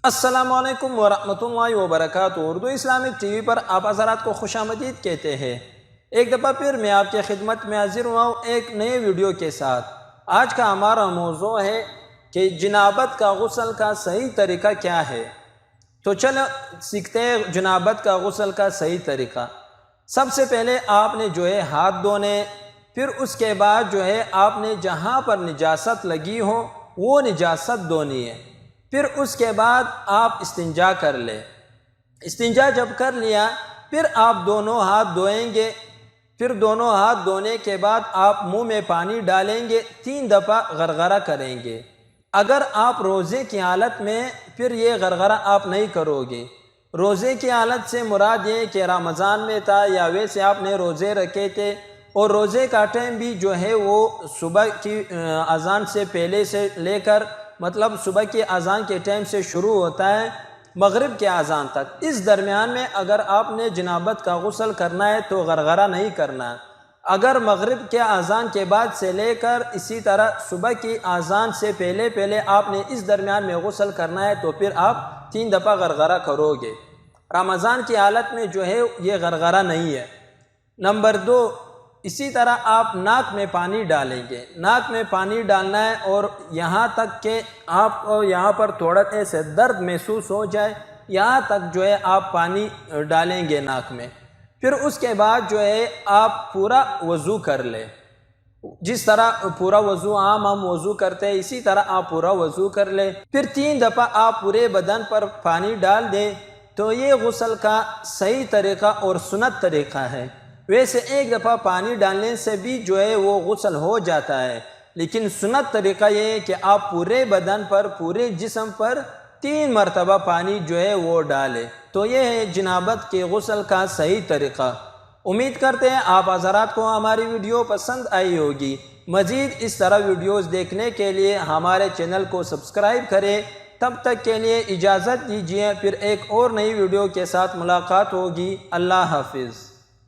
السلام علیکم ورحمۃ اللہ وبرکاتہ۔ اردو اسلامک ٹی وی پر آپ حضرات کو خوش آمدید کہتے ہیں۔ ایک دفعہ پھر میں آپ کی خدمت میں حاضر ہوا ہوں ایک نئے ویڈیو کے ساتھ۔ آج کا ہمارا موضوع ہے کہ جنابت کا غسل کا صحیح طریقہ کیا ہے۔ تو چلو سیکھتے ہیں جنابت کا غسل کا صحیح طریقہ۔ سب سے پہلے آپ نے ہاتھ دھونے، پھر اس کے بعد آپ نے جہاں پر نجاست لگی ہو وہ نجاست دھونی ہے۔ پھر اس کے بعد آپ استنجا کر لیں۔ استنجا جب کر لیا پھر آپ دونوں ہاتھ دھوئیں گے۔ پھر دونوں ہاتھ دھونے کے بعد آپ منہ میں پانی ڈالیں گے، 3 دفعہ غرغرہ کریں گے۔ اگر آپ روزے کی حالت میں پھر یہ غرغرہ آپ نہیں کرو گے۔ روزے کی حالت سے مراد یہ کہ رمضان میں تھا یا ویسے آپ نے روزے رکھے تھے اور روزے کا ٹائم بھی وہ صبح کی اذان سے پہلے سے لے کر مطلب صبح کی اذان کے ٹائم سے شروع ہوتا ہے مغرب کے اذان تک، اس درمیان میں اگر آپ نے جنابت کا غسل کرنا ہے تو غرغرہ نہیں کرنا۔ اگر مغرب کے اذان کے بعد سے لے کر اسی طرح صبح کی اذان سے پہلے آپ نے اس درمیان میں غسل کرنا ہے تو پھر آپ 3 دفعہ غرغرہ کرو گے۔ رمضان کی حالت میں یہ غرغرہ نہیں ہے۔ نمبر 2، اسی طرح آپ ناک میں پانی ڈالیں گے۔ ناک میں پانی ڈالنا ہے اور یہاں تک کہ آپ کو یہاں پر تھوڑا سے درد محسوس ہو جائے، یہاں تک آپ پانی ڈالیں گے ناک میں۔ پھر اس کے بعد آپ پورا وضو کر لیں۔ جس طرح پورا وضو عام ہم وضو کرتے ہیں اسی طرح آپ پورا وضو کر لیں۔ پھر 3 دفعہ آپ پورے بدن پر پانی ڈال دیں۔ تو یہ غسل کا صحیح طریقہ اور سنت طریقہ ہے۔ ویسے 1 دفعہ پانی ڈالنے سے بھی وہ غسل ہو جاتا ہے، لیکن سنت طریقہ یہ ہے کہ آپ پورے بدن پر پورے جسم پر 3 مرتبہ پانی وہ ڈالیں۔ تو یہ ہے جنابت کے غسل کا صحیح طریقہ۔ امید کرتے ہیں آپ حضرات کو ہماری ویڈیو پسند آئی ہوگی۔ مزید اس طرح ویڈیوز دیکھنے کے لیے ہمارے چینل کو سبسکرائب کریں۔ تب تک کے لیے اجازت دیجیے، پھر ایک اور نئی ویڈیو کے ساتھ ملاقات ہوگی۔ اللہ حافظ۔